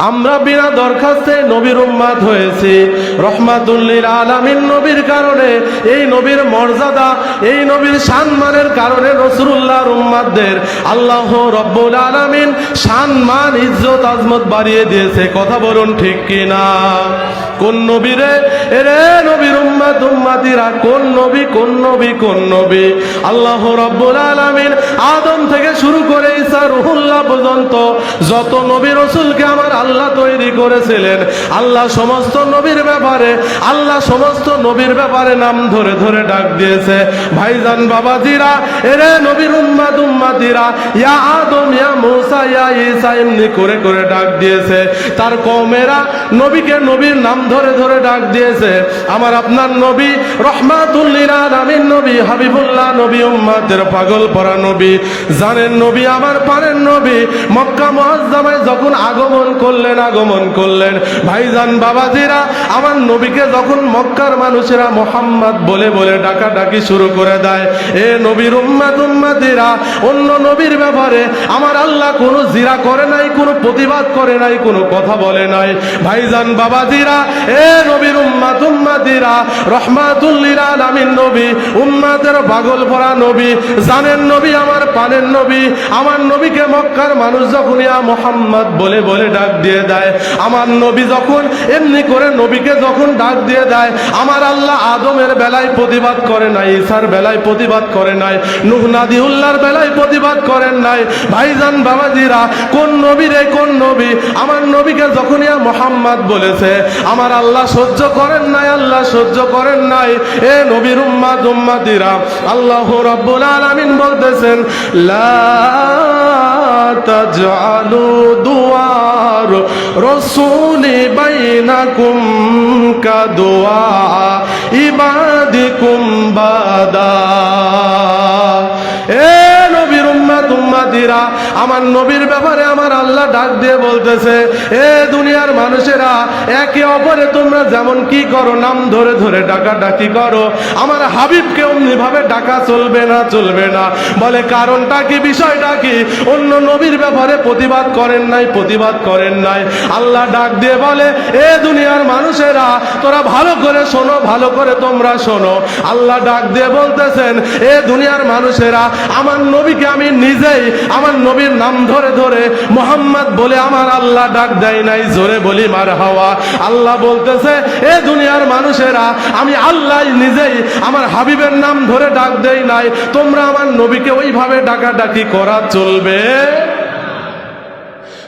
আমরা বিনা দরখাস্তে নবীর উম্মত হয়েছি রহমাতুল লিল আলামিন নবীর কারণে। এই নবীর মর্যাদা, এই নবীর সম্মানের কারণে রাসূলুল্লাহর উম্মতদের আল্লাহ রাব্বুল আলামিন সম্মান, ইজ্জত, আজমত বাড়িয়ে দিয়েছে। কথা বলুন ঠিক কি না? কোন নবী রে? এরে নবীর উম্মত উম্মতিরা, কোন নবী, কোন নবী, কোন নবী? আল্লাহ রাব্বুল আলামিন আদম থেকে শুরু করে ঈসা রূহুল্লাহ পর্যন্ত যত নবী রাসূলকে আমার আল্লাহ তৈরি করেছিলেন, আল্লাহ সমস্ত নবীর ব্যাপারে, আল্লাহ সমস্ত নবীর ব্যাপারে নাম ধরে ধরে ডাক দিয়েছে। ভাইজান বাবাজিরা, এরে নবীর উম্মত উম্মতিরা, ইয়া আদম, ইয়া মূসা, ইয়া ঈসা এমনি করে করে ডাক দিয়েছে। তার কওমেরা নবীকে নবীর নাম ধরে ধরে ডাক দিয়েছে। আমার আপনার নবী রহমাতুল লিল আলামিন নবী, হাবিবুল্লাহ নবী, উম্মতের পাগল পরা নবী, জানেন নবী, আমার পারেন নবী, মক্কা মুআজ্জামায় যখন আগমন করলেন ভাইজান বাবাজিরা, আমার নবীকে যখন মক্কার মানুষেরা মোহাম্মদ বলে বলে ডাকাডাকি শুরু করে দেয়, এ নবীর উম্মত উম্মতিরা, অন্য নবীর ব্যাপারে আমার আল্লাহ কোনো জিরা করে নাই, কোনো প্রতিবাদ করে নাই, কোনো কথা বলে নাই। ভাইজান বাবাজিরা, এ নবীর উম্মত উম্মতিরা, রহমাতুল লিল আলামিন নবী, উম্মতের পাগল ভরা নবী, জানেন নবী, আমার পানের নবী, আমার নবীকে মক্কার মানুষ যখন ইয়া মোহাম্মদ বলে বলে ডাক দিয়ে দেয়, আমার নবী যখন এমনি করে নবীকে যখন ডাক দিয়ে দেয়, আমার আল্লাহ আদমের বেলায় প্রতিবাদ করে নাই, ঈসার বেলায় প্রতিবাদ করে নাই, নূহ নাদিউল্লাহর বেলায় প্রতিবাদ করেন নাই। ভাইজান বাবাজিরা, কোন নবী রে, কোন নবী? আমার নবীকে যখন ইয়া মোহাম্মদ বলেছে, আমার আল্লাহ সহ্য করেন নাই, আল্লাহ সহ্য করেন নাই। এ নবীর উম্মত উম্মতিরা, আল্লাহ রাব্বুল আলামিন বলতেছেন, লা তাজআলু দুআর রাসূলি বাইনাকুম কাদুআ ইবাদিকুম বাদা। এ নবীর উম্মত উম্মতিরা, আমার নবীর ব্যাপারে আমার আল্লাহ ডাক দিয়ে বলতেছে, এ দুনিয়ার মানুষেরা, একে অপরে তোমরা যেমন কি করো, নাম ধরে ধরে ডাকাডাকি করো, আমার হাবিবকে অমনি ভাবে ডাকা চলবে না, চলবে না। বলে কারণটা কি, বিষয়টা কি? অন্য নবীর ব্যাপারে প্রতিবাদ করেন নাই, প্রতিবাদ করেন নাই। আল্লাহ ডাক দিয়ে বলে, এ দুনিয়ার মানুষেরা, তোরা ভালো করে শোনো, ভালো করে তোমরা শোনো। আল্লাহ ডাক দিয়ে বলতেছেন, এ দুনিয়ার মানুষেরা, আমার নবীকে আমি নিজেই আমার নবীর নাম ধরে ধরে মুহাম্মদ বলে আমার আল্লাহ ডাক দেয় নাই। জোরে বলি মারহাওয়া। আল্লাহ বলতেছে, এ দুনিয়ার মানুষেরা, আমি আল্লাহ নিজেই আমার হাবিবের নাম ধরে ডাক দেই নাই, তোমরা আমার নবীকে ওইভাবে ডাকাডাকি করা চলবে?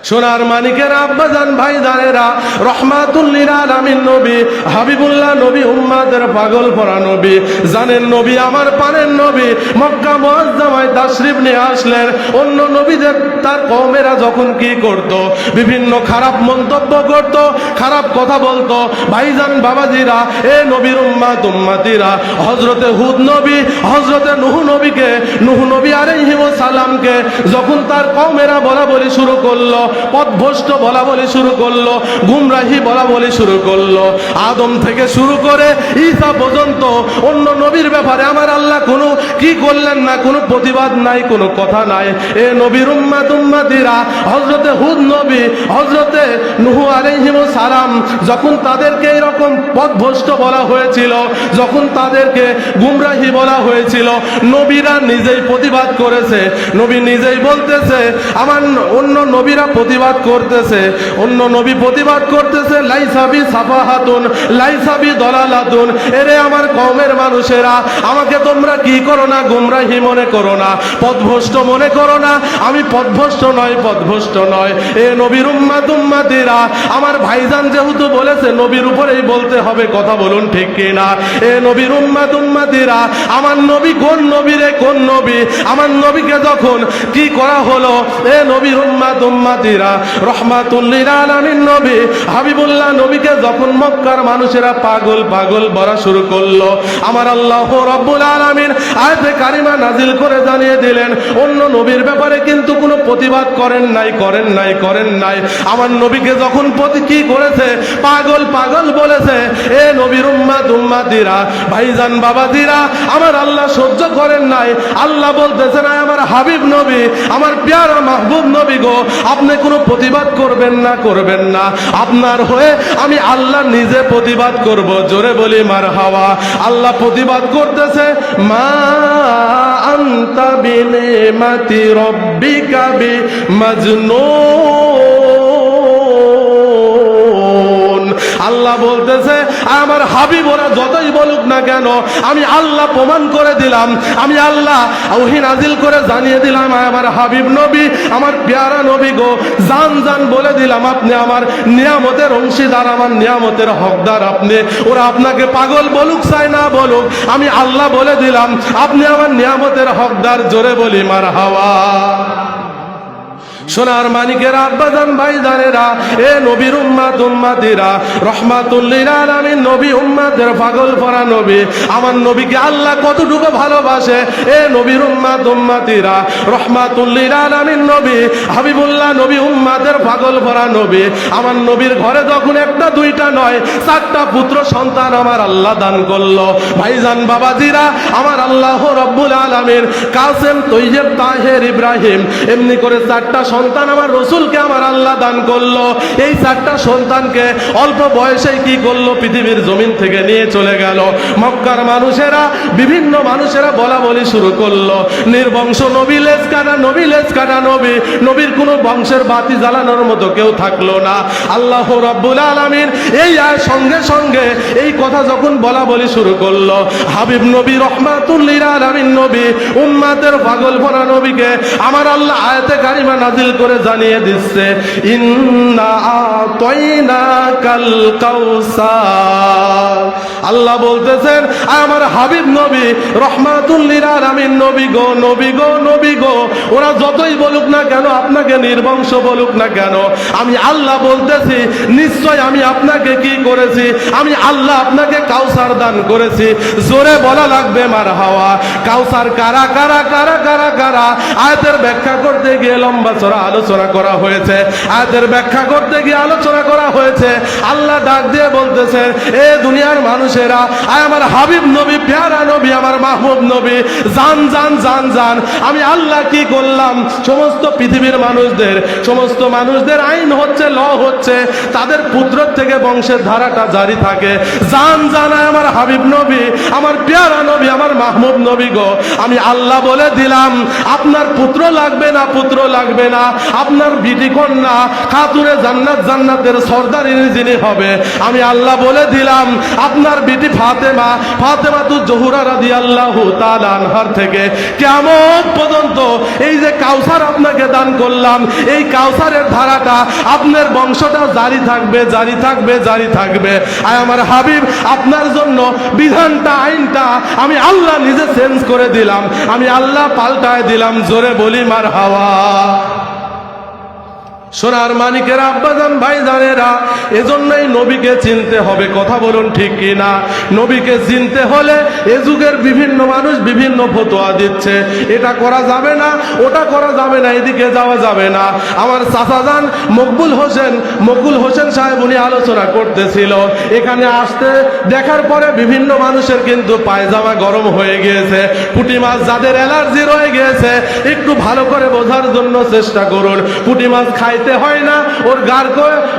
সোনার মানিকের আব্বাজান ভাইজানেরা, রহমাতুল লিল আলামিন নবী, হাবিবুল্লাহ নবী, উম্মতের পাগল ভরা নবী, জানেন নবী, আমার পানের নবী, মক্কা মুআজ্জামায় তাশরিফ নিয়ে আসলেন। অন্য নবীদের তার কওমেরা যখন কি করত, বিভিন্ন খারাপ মন্তব্য করত, খারাপ কথা বলতো। ভাইজান বাবাজিরা, এ নবীর উম্মত উম্মতিরা, হযরতে হুদ নবী, হযরতে নূহ নবীকে, নূহ নবী আলাইহিস সালামকে যখন তার কওমেরা বলা বলি শুরু করলো, পথভ্রষ্ট বলা বলি শুরু করলো, গুমরাহি বলা বলি শুরু করলো, আদম থেকে শুরু করে ঈসা পর্যন্ত অন্য নবীর ব্যাপারে আমার আল্লাহ কোনো কি করলেন না, কোনো প্রতিবাদ নাই, কোনো কথা নাই। এ নবীর উম্মত উম্মতিরা, হযরতে হুদ নবী, হযরতে নূহ আলাইহিস সালাম, যখন তাদেরকে এরকম পথভ্রষ্ট বলা হয়েছিল, যখন তাদেরকে গুমরাহি বলা হয়েছিল, নবীরা নিজেই প্রতিবাদ করেছে। নবী নিজেই বলতেছে, আমার অন্য নবীরা প্রতিবাদ করতেছে, অন্য নবী প্রতিবাদ করতেছে, লাইসাবি সাফাহাতুন, লাইসাবি দলালাতুন। এরে আমার কওমের মানুষেরা, আমাকে তোমরা কি করো না, গুমরাহি মনে করো না, পথভ্রষ্ট মনে করো না, আমি পথভ্রষ্ট নয়, পথভ্রষ্ট নয়। এ নবীর উম্মত উম্মতিরা, আমার ভাইজান যেহেতু বলেছে, নবীর উপরেই বলতে হবে, কথা বলুন ঠিক কি না? এ নবীর উম্মত উম্মতিরা, আমার নবী কোন নবী রে, কোন নবী? আমার নবীকে যখন কি করা হলো, এ নবীর উম্মত উম্মতিরা, রহমাতুল লিল আলামিন নবী, হাবিবুল্লাহ নবীকে যখন মক্কার মানুষেরা পাগল পাগল বলা শুরু করলো, আমার আল্লাহ রাব্বুল আলামিন আয়াতে কারিমা নাজিল করে জানিয়ে দিলেন, অন্য নবীর ব্যাপারে কিন্তু কোনো প্রতিবাদ করেন নাই, করেন নাই, করেন নাই। আমার নবীকে যখন কি করেছে, পাগল পাগল বলেছে, এ নবীর উম্মত উম্মতিরা, ভাইজান বাবাজিরা, আমার আল্লাহ সহ্য করেন নাই। আল্লাহ বলতেছে না, আমার হাবিব নবী, আমার প্যারা মাহবুব নবী গো, আপনি কোনো প্রতিবাদ করবেন না, করবেন না। আপনার হয়ে আমি আল্লাহ নিজে প্রতিবাদ করব। জোরে বলি মারহাবা। আল্লাহ প্রতিবাদ করতেছে, মা আনতা বিনিমাতি রব্বিকা বিমাজনুন। আল্লাহ বলতেছে, আমার হাবিব ওরা যতই বলুক না কেন, আমি আল্লাহ প্রমাণ করে দিলাম, আমি আল্লাহ ওহী নাজিল করে জানিয়ে দিলাম, আমার হাবিব নবী, আমার প্যারা নবী গো, জান জান বলে দিলাম, আপনি আমার নিয়ামতের অংশীদার, আমার নিয়ামতের হকদার আপনি। ওরা আপনাকে পাগল বলুক চাই না বলুক, আমি আল্লাহ বলে দিলাম, আপনি আমার নিয়ামতের হকদার। জোরে বলি মারহাবা। সোনার মানিকের আব্বাজান ভাইজানেরা, এ নবীর উম্মাত উম্মাতিরা, রহমাতুল লিল আলামিন নবী, উম্মাতের পাগল ভরা নবী। আমার নবীকে আল্লাহ কতটুকু ভালোবাসে, এ নবীর উম্মাত উম্মাতিরা, রহমাতুল লিল আলামিন নবী, হাবিবুল্লাহ নবী, উম্মাতের পাগল ভরা নবী। আমার নবীর ঘরে যখন একটা দুইটা নয়, 4টা পুত্র সন্তান আমার আল্লাহ দান করলো। ভাইজান বাবাজিরা, আমার আল্লাহ রব্বুল আলামিন কাসেম, তৈয়ব, তাহের, ইব্রাহিম, এমনি করে 4টা সন্তান আমার রসুলকে আমার আল্লাহ দান করলো। এই 4টা সন্তানকে অল্প বয়সে কি করলো, পৃথিবীর জমিন থেকে নিয়ে চলে গেল। মক্কার মানুষেরা, বিভিন্ন মানুষেরা বলা বলি শুরু করলো, নির্বংশ নবী, লেজ কাটা নবী, লেজ কাটা নবী, নবীর কোনো বংশের বাতি জ্বালানোর মতো কেউ থাকলো না। আল্লাহ রাব্বুল আলামিন এই সঙ্গে সঙ্গে এই কথা যখন বলা বলি শুরু করলো, হাবিব নবী, রহমাতুল লিল আলামিন নবী, উম্মাতের পাগল ভরা নবীকে আমার আল্লাহ আয়াতে কারিমা নাজিল করে জানিয়ে দিচ্ছে, ইন্না আতাইনাকাল কাউসার। আল্লাহ বলতেছেন, আমার হাবিব নবী, রহমাতুল লিল আলামিন নবী গো, নবী গো, নবী গো, ওরা যতই বলুক না কেন, আপনাকে নির্বংশ বলুক না কেন, আমি আল্লাহ বলতেছি, নিশ্চয় আমি আপনাকে কি করেছি, আমি আল্লাহ আপনাকে কাউসার দান করেছি। জোরে বলা লাগবে মারহাবা। কাউসার কারা কারা কারা কারা কারা? আয়াতের ব্যাখ্যা করতে গিয়ে লম্বা চড়া আলোচনা করা হয়েছে, আয়াতের ব্যাখ্যা করতে গিয়ে আলোচনা করা হয়েছে। আল্লাহ ডাক দিয়ে বলতেছে, এ দুনিয়ার মানুষেরা, আমার হাবিব নবী, প্যারা নবী, আমার মাহবুব নবী, জান জান জান জান, আমি আল্লাহ কি করলাম, সমস্ত পৃথিবীর মানুষদের, সমস্ত মানুষদের আইন হচ্ছে, ল হচ্ছে, তাদের পুত্র থেকে বংশের ধারাটা জারি থাকে। জান জান, আমার হাবিব নবী, আমার প্যারা নবী, আমার মাহবুব নবী গো, আমি আল্লাহ বলে দিলাম, আপনার পুত্র লাগবে না, পুত্র লাগবে না, আপনার বিটি কন্যা খাতুনে জান্নাত, জান্নাতের সর্দারিনী যিনি হবে, আমি আল্লাহ বলে দিলাম, আপনার বিটি ফাতেমা, ফাতেমাতুজ জোহরা রাদিয়াল্লাহু তাআলা আনহার থেকে কিয়ামত পর্যন্ত এই যে কাউসার আপনাকে দান করলাম, এই কাউসারের ধারাটা আপনার বংশটা জারি থাকবে, জারি থাকবে, জারি থাকবে। আর আমার হাবিব, আপনার জন্য বিধানটা, আইনটা আমি আল্লাহ নিজে চেঞ্জ করে দিলাম, আমি আল্লাহ পাল্টায় দিলাম। জোরে বলি মারহাবা। সোনার মানিকের আব্বাজান ভাইজানেরা, এজন্যই নবীকে চিনতে হবে। কথা বলুন ঠিক কি না? নবীকে চিনতে হলে এ যুগের বিভিন্ন মানুষ বিভিন্ন ফতোয়া দিচ্ছে, এটা করা যাবে না, ওটা করা যাবে না, এদিকে যাওয়া যাবে না। আমার চাচাজান মকবুল হোসেন সাহেব, উনি আলোচনা করতেছিল, এখানে আসতে দেখার পরে বিভিন্ন মানুষের কিন্তু পায়জামা গরম হয়ে গিয়েছে। পুঁটি মাছ যাদের অ্যালার্জি রয়ে গিয়েছে, একটু ভালো করে বোঝার জন্য চেষ্টা করুন। পুঁটি মাছ খাইতে হয় না,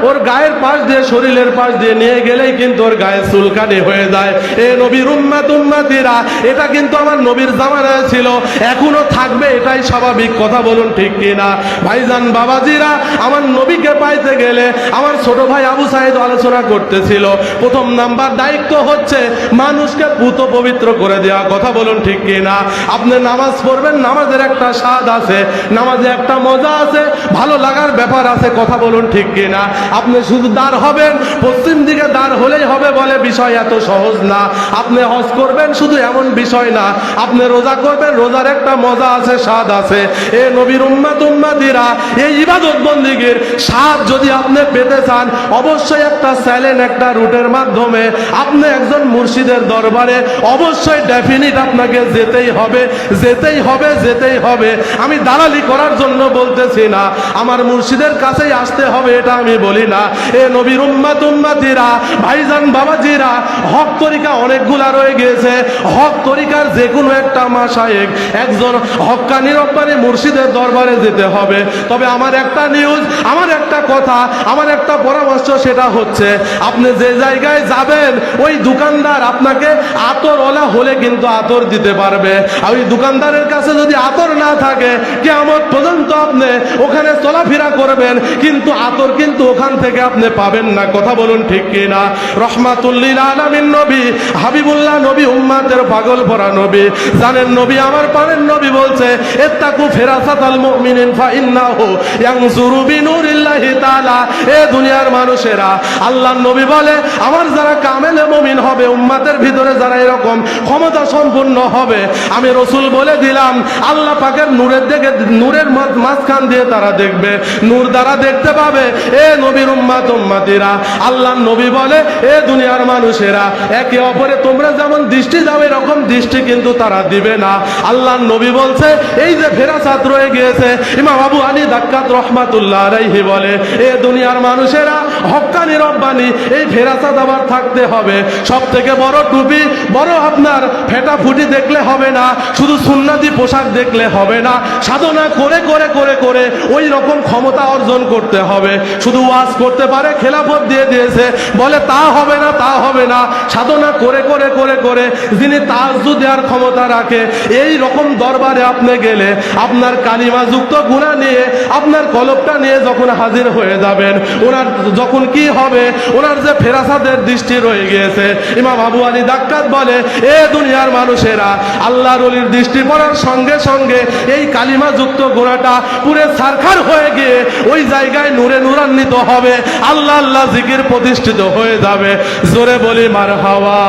ওর গায়ের পাশ দিয়ে, শরীরের পাশ দিয়ে নিয়ে গেলেই কিন্তু ওর গায়ে চুলকানি হয়ে যায়। এ নবীর উম্মাত উম্মাতিরা, এটা কিন্তু আমার নবীর জামানায় ছিল, এখনো থাকবে, এটাই স্বাভাবিক। কথা বলুন ঠিক কিনা? ভাইজান বাবাজিরা, আমার নবীকে পাইতে গেলে, আমার ছোট ভাই আবু সাইদ আলোচনা করতেছিল, প্রথম নাম্বার দায়িত্ব হচ্ছে মানুষকে পুত পবিত্র করে দেওয়া। কথা বলুন ঠিক কিনা? আপনি নামাজ পড়বেন, নামাজের একটা স্বাদ আছে, নামাজে একটা মজা আছে, ভালো লাগার ব্যাপার আছে। কথা বলুন ঠিক কিনা? আপনি শুধু দাঁড় হবেন, পশ্চিম দিকে দাঁড় হলেই হবে বলে বিষয় এত সহজ না। আপনি হজ করবেন, শুধু এমন বিষয় না। আপনি রোজা করবেন, রোজার একটা মজা আছে, স্বাদ আছে। এ নবীর উম্মাত উম্মাতিরা, এই ইবাদত বন্দেগীর স্বাদ যদি আপনি পেতে চান, অবশ্যই একটা চ্যালেঞ্জ, একটা রুটের মাধ্যমে আপনি একজন মুর্শিদের দরবারে অবশ্যই ডেফিনিট আপনাকে যেতেই হবে, যেতেই হবে, যেতেই হবে। আমি দালালি করার জন্য বলতেছি না, আমার মুর্শিদ মসজিদের কাছেই আসতে হবে এটা আমি বলি না। এ নবীর উম্মত উম্মতিরা, ভাইজান বাবাজিরা, হক তরিকা অনেকগুলা রয়ে গিয়েছে। হক তরিকার যে কোনো একটা মাশায়েখ, একজন হক্কানি রব্বানি মুর্শিদের দরবারে যেতে হবে। তবে আমার একটা নিউজ, আমার একটা কথা, আমার একটা পরামর্শ, সেটা হচ্ছে আপনি যে জায়গায় যাবেন ওই দোকানদার আপনাকে আতরওয়ালা হলে কিন্তু আতর দিতে পারবে। আর ওই দোকানদারের কাছে যদি আতর না থাকে, কিয়ামত পর্যন্ত আপনি ওখানে চলাফেরা করবেন কিন্তু আতর কিন্তু ওখান থেকে আপনি পাবেন না। কথা বলুন ঠিক কিনা? রহমাতুল্লিল আলামিন নবী, হাবিবুল্লাহ নবী, উম্মাতের পাগল ভরা নবী। জানেন নবী আমার পারেন নবী বলছে, ইত্তাকু ফিরাসাতাল মুমিনিন ফাইন্নাহু ইয়ানজুরু বিনুরিল্লাহি তাআলা। এ দুনিয়ার মানুষেরা, আল্লাহর নবী বলে আমার যারা কামেলে মুমিন হবে, উম্মাতের ভিতরে যারা এরকম ক্ষমতা সম্পন্ন হবে, আমি রাসূল বলে দিলাম আল্লাহ পাকের নূরের দিকে, নূরের মাঝখান দিয়ে তারা দেখবে, নূর দ্বারা দেখতে পাবে। এ নবীর উম্মাত উম্মাতিরা, আল্লাহর নবী বলে এ দুনিয়ার মানুষেরা, একে অপরে তোমরা যেমন দৃষ্টি দাও এরকম দৃষ্টি কিন্তু তারা দিবে না। আল্লাহর নবী বলছে এই যে ফেরাসাত রয়ে গিয়েছে, ইমাম আবু আলী দাক্কাত রহমাতুল্লাহ আলাইহি বলে এ দুনিয়ার মানুষেরা, হক্কানি রব্বানি, এই ফেরাসাত আবার থাকতে হবে। সব থেকে বড় টুপি, বড় আপনার ফেটা ফুটি দেখলে হবে না, শুধু সুন্নাতি পোশাক দেখলে হবে না, সাধনা করে করে করে করে ওই রকম ক্ষমতা অর্জন করতে হবে। শুধু ওয়াজ করতে পারে, খেলাফত দিয়ে দিয়েছে, বলে তা হবে না, তা হবে না। সাধনা করে করে করে করে যিনি তাজ্জুদ দেওয়ার ক্ষমতা রাখে, এই রকম দরবারে আপনি গেলে আপনার কালিমা যুক্ত গুনাহ নিয়ে, আপনার কলবটা নিয়ে যখন হাজির হয়ে যাবেন, ওনার যখন কি হবে, ওনার যে ফেরাসাতের দৃষ্টি রয়ে গিয়েছে, ইমাম আবু আলী দাক্কাত বলে এ দুনিয়ার মানুষেরা, আল্লাহর ওলির দৃষ্টি পড়ার সঙ্গে সঙ্গে এই কালিমা যুক্ত গোড়াটা পুরে সারখার হয়ে গিয়ে ওই জায়গায় নূরে নূরান্বিত হবে, আল্লাহ আল্লাহ জিকির প্রতিষ্ঠিত হয়ে যাবে। জোরে বলি মারহাবা।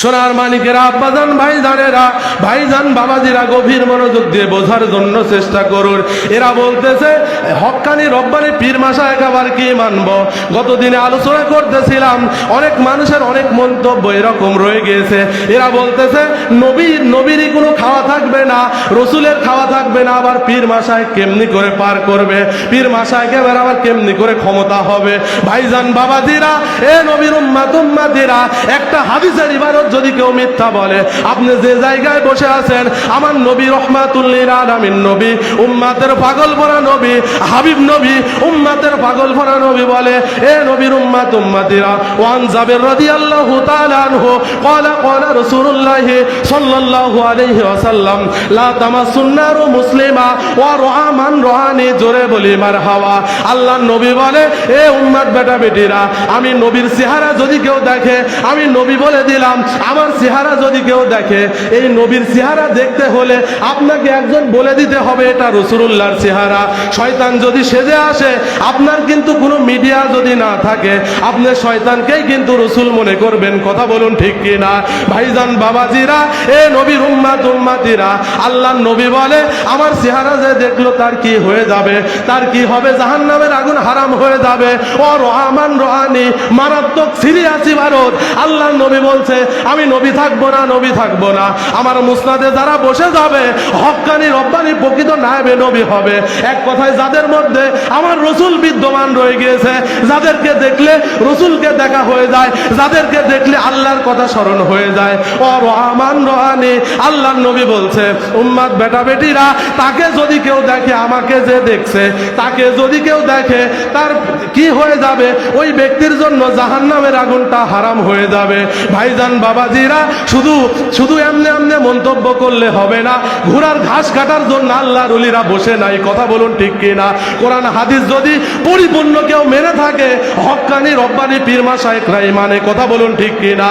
সোনার মানিকেরা, আব্বাজান, ভাইজানেরা, ভাইজান বাবাজিরা, গভীর মনোযোগ দিয়ে বোঝার জন্য চেষ্টা করুন। এরা বলতেছে হক্কানি রব্বানি পীর মাশায়েখ আবার কি মানব? গতদিনে আলোচনা করতেছিলাম, অনেক মানুষের অনেক মন্তব্য এরকম রয়ে গিয়েছে। এরা বলতেছে নবীরই কোনো খাওয়া থাকবে না, রসুলের খাওয়া থাকবে না, আবার পীর মাশায়েখ কেমনি করে পার করবে, পীর মাশায়েখ আবার কেমনি করে ক্ষমতা হবে? ভাইজান বাবাজিরা, এ নবীর উম্মাত উম্মাতিরা, একটা হাদিসের ইবারত যদি কেউ মিথ্যা বলে, আপনি যে জায়গায় বসে আছেন, আমার নবী রহমাতুল্লিল আলামিন নবী, উম্মাতের পাগল ভরা নবী, হাবিব নবী, উম্মাতের পাগল ভরা নবী বলে এ নবীর উম্মাত উম্মাতিরা, ওয়ান জাবির রাদিয়াল্লাহু তাআলা আনহু ক্বালা ক্বালা রাসূলুল্লাহ সাল্লাল্লাহু আলাইহি ওয়াসাল্লাম লা তামাসসুন নারু মুসলিমা ওয়া রাআ মান রাআনি। জোরে বলি মারহাবা। আল্লাহর নবী বলে এ উম্মাত বেটা বেটিরা, আমি নবীর চেহারা যদি কেউ দেখে, আমি নবী বলে দিলাম আমার চেহারা যদি কেউ দেখে, এই নবীর চেহারা দেখতে হলে আপনাকে একজন বলে দিতে হবে এটা রাসূলুল্লাহর চেহারা। শয়তান যদি সেজে আসে, আপনার কিন্তু কোনো মিডিয়া যদি না থাকে, আপনি শয়তানকেই কিন্তু রাসূল মনে করবেন। কথা বলুন ঠিক কি না? ভাইজান বাবাজিরা, এ নবীর উম্মাত উম্মাতিরা, আল্লাহর নবী বলে আমার চেহারা যে দেখলো তার কি হয়ে যাবে? তার কি হবে? জাহান্নামের আগুন হারাম হয়ে যাবে। ও রহমান রহানি, মারাত্মক সিরিয়াস ইবারত। আল্লাহর নবী বলছে আমি নবী থাকবো না, নবী থাকবো না। আমার মুসনাদে যারা বসে যাবে, হক্কানি রব্বানি প্রকৃত নায়েবে নবী হবে। এক কথায় যাদের মধ্যে আমার রসুল বিদ্যমান রয়ে গিয়েছে, যাদেরকে দেখলে রসুলকে দেখা হয়ে যায়, যাদেরকে দেখলে আল্লাহর কথা স্মরণ হয়ে যায়। ও রহমান রহানি, আল্লাহর নবী বলছে উম্মাত বেটা বেটিরা, তাকে যদি কেউ দেখে, আমাকে যে দেখছে তাকে যদি কেউ দেখে, তার কি হয়ে যাবে? ওই ব্যক্তির জন্য জাহান্নামের আগুনটা হারাম হয়ে যাবে। ভাইজান বাবাজিরা, শুধু শুধু এমনি এমনি মন্তব্য করলে হবে না। ঘোড়ার ঘাস কাটার জন্য আল্লাহর ওলিরা বসে নাই। কথা বলুন ঠিক কিনা? কোরআন হাদিস যদি পরিপূর্ণ কেউ মেনে থাকে, হক্কানি রব্বানি পীর মাশায়েখরা মানে। কথা বলুন ঠিক কিনা?